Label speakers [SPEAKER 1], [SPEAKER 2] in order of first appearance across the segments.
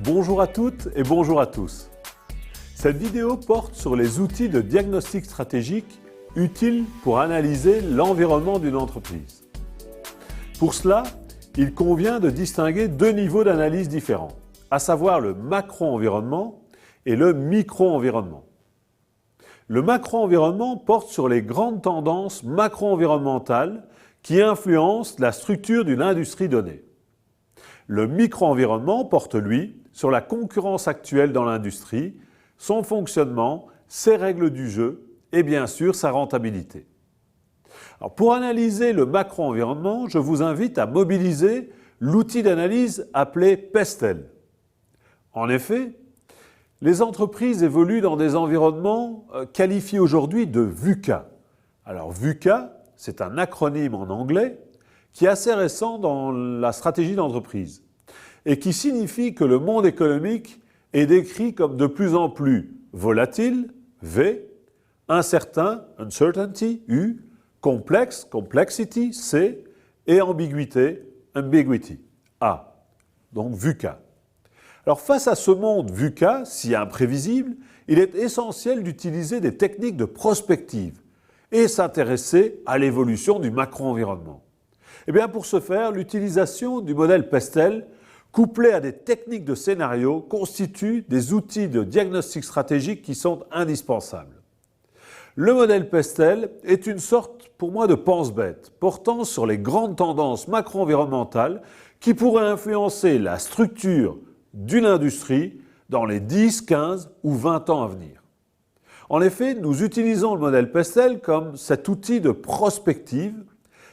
[SPEAKER 1] Bonjour à toutes et bonjour à tous. Cette vidéo porte sur les outils de diagnostic stratégique utiles pour analyser l'environnement d'une entreprise. Pour cela, il convient de distinguer deux niveaux d'analyse différents, à savoir le macro-environnement et le micro-environnement. Le macro-environnement porte sur les grandes tendances macro-environnementales qui influencent la structure d'une industrie donnée. Le micro-environnement porte, lui, sur la concurrence actuelle dans l'industrie, son fonctionnement, ses règles du jeu et bien sûr sa rentabilité. Alors, pour analyser le macro-environnement, je vous invite à mobiliser l'outil d'analyse appelé Pestel. En effet, les entreprises évoluent dans des environnements qualifiés aujourd'hui de VUCA. Alors VUCA, c'est un acronyme en anglais qui est assez récent dans la stratégie d'entreprise et qui signifie que le monde économique est décrit comme de plus en plus volatile, V, incertain, uncertainty, U, complexe, complexity, C, et ambiguïté, ambiguity, A. Donc VUCA. Alors face à ce monde VUCA, si imprévisible, il est essentiel d'utiliser des techniques de prospective et s'intéresser à l'évolution du macro-environnement. Et bien pour ce faire, l'utilisation du modèle Pestel, couplé à des techniques de scénario, constitue des outils de diagnostic stratégique qui sont indispensables. Le modèle Pestel est une sorte, pour moi, de pense-bête, portant sur les grandes tendances macro-environnementales qui pourraient influencer la structure d'une industrie dans les 10, 15 ou 20 ans à venir. En effet, nous utilisons le modèle Pestel comme cet outil de prospective,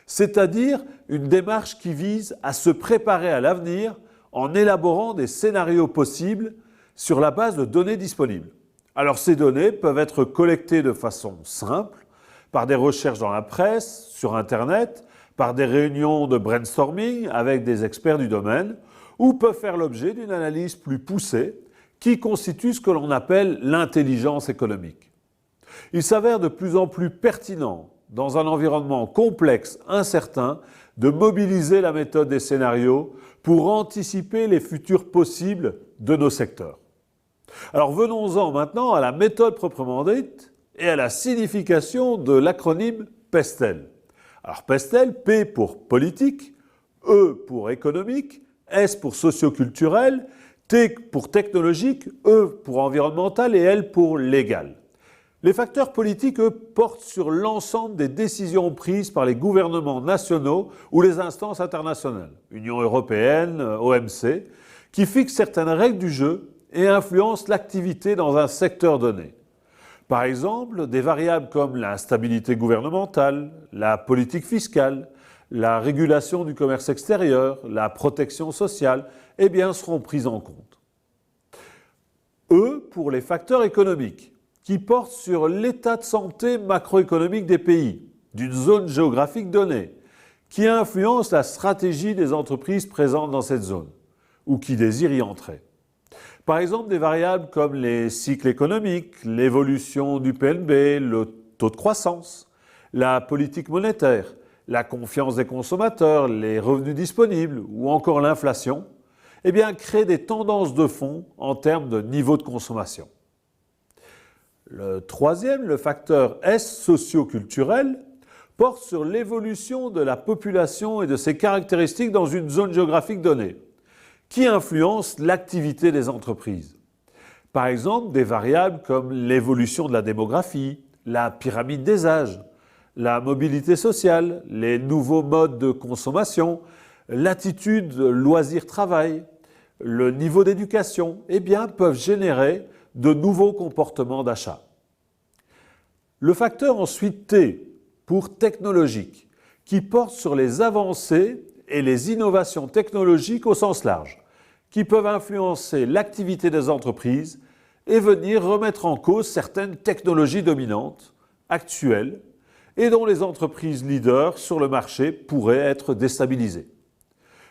[SPEAKER 1] c'est-à-dire une démarche qui vise à se préparer à l'avenir en élaborant des scénarios possibles sur la base de données disponibles. Alors ces données peuvent être collectées de façon simple, par des recherches dans la presse, sur Internet, par des réunions de brainstorming avec des experts du domaine, ou peuvent faire l'objet d'une analyse plus poussée qui constitue ce que l'on appelle l'intelligence économique. Il s'avère de plus en plus pertinent, dans un environnement complexe, incertain, de mobiliser la méthode des scénarios pour anticiper les futurs possibles de nos secteurs. Alors venons-en maintenant à la méthode proprement dite et à la signification de l'acronyme Pestel. Alors Pestel, P pour politique, E pour économique, S pour socioculturel, T pour technologique, E pour environnemental et L pour légal. Les facteurs politiques, eux, portent sur l'ensemble des décisions prises par les gouvernements nationaux ou les instances internationales, Union européenne, OMC, qui fixent certaines règles du jeu et influencent l'activité dans un secteur donné. Par exemple, des variables comme la stabilité gouvernementale, la politique fiscale, la régulation du commerce extérieur, la protection sociale, seront prises en compte. E pour les facteurs économiques, qui portent sur l'état de santé macroéconomique des pays, d'une zone géographique donnée, qui influence la stratégie des entreprises présentes dans cette zone, ou qui désirent y entrer. Par exemple, des variables comme les cycles économiques, l'évolution du PNB, le taux de croissance, la politique monétaire, la confiance des consommateurs, les revenus disponibles ou encore l'inflation, créent des tendances de fond en termes de niveau de consommation. Le troisième, le facteur S socio-culturel, porte sur l'évolution de la population et de ses caractéristiques dans une zone géographique donnée, qui influence l'activité des entreprises. Par exemple, des variables comme l'évolution de la démographie, la pyramide des âges, la mobilité sociale, les nouveaux modes de consommation, l'attitude loisir-travail, le niveau d'éducation, peuvent générer de nouveaux comportements d'achat. Le facteur ensuite T pour technologique, qui porte sur les avancées et les innovations technologiques au sens large, qui peuvent influencer l'activité des entreprises et venir remettre en cause certaines technologies dominantes, actuelles, et dont les entreprises leaders sur le marché pourraient être déstabilisées.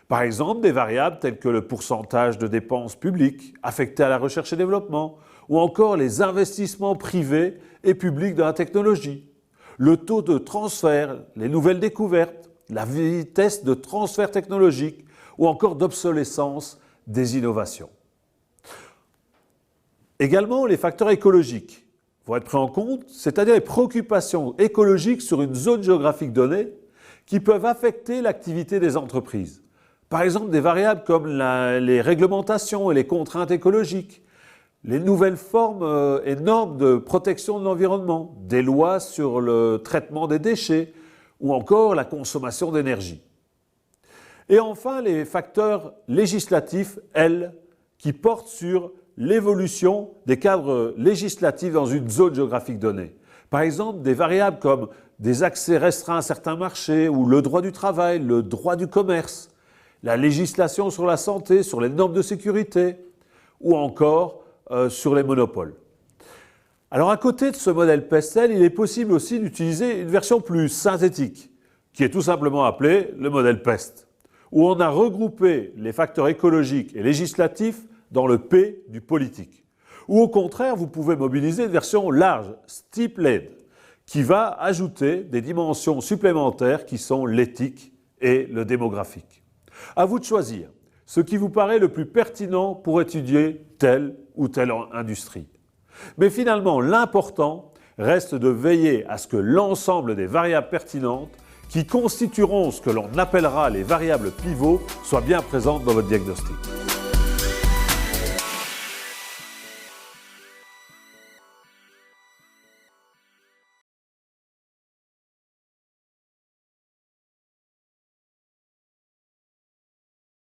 [SPEAKER 1] Par exemple, des variables telles que le pourcentage de dépenses publiques affectées à la recherche et développement, ou encore les investissements privés et publics dans la technologie, le taux de transfert, les nouvelles découvertes, la vitesse de transfert technologique ou encore d'obsolescence des innovations. Également, les facteurs écologiques vont être pris en compte, c'est-à-dire les préoccupations écologiques sur une zone géographique donnée qui peuvent affecter l'activité des entreprises. Par exemple, des variables comme les réglementations et les contraintes écologiques, les nouvelles formes et normes de protection de l'environnement, des lois sur le traitement des déchets ou encore la consommation d'énergie. Et enfin, les facteurs législatifs, qui portent sur l'évolution des cadres législatifs dans une zone géographique donnée. Par exemple, des variables comme des accès restreints à certains marchés ou le droit du travail, le droit du commerce, la législation sur la santé, sur les normes de sécurité ou encore sur les monopoles. Alors à côté de ce modèle PESTEL, il est possible aussi d'utiliser une version plus synthétique qui est tout simplement appelée le modèle PEST, où on a regroupé les facteurs écologiques et législatifs dans le P du politique. Ou au contraire, vous pouvez mobiliser une version large, STEEP-LED, qui va ajouter des dimensions supplémentaires qui sont l'éthique et le démographique. À vous de choisir ce qui vous paraît le plus pertinent pour étudier telle ou telle industrie. Mais finalement, l'important reste de veiller à ce que l'ensemble des variables pertinentes qui constitueront ce que l'on appellera les variables pivots soient bien présentes dans votre diagnostic.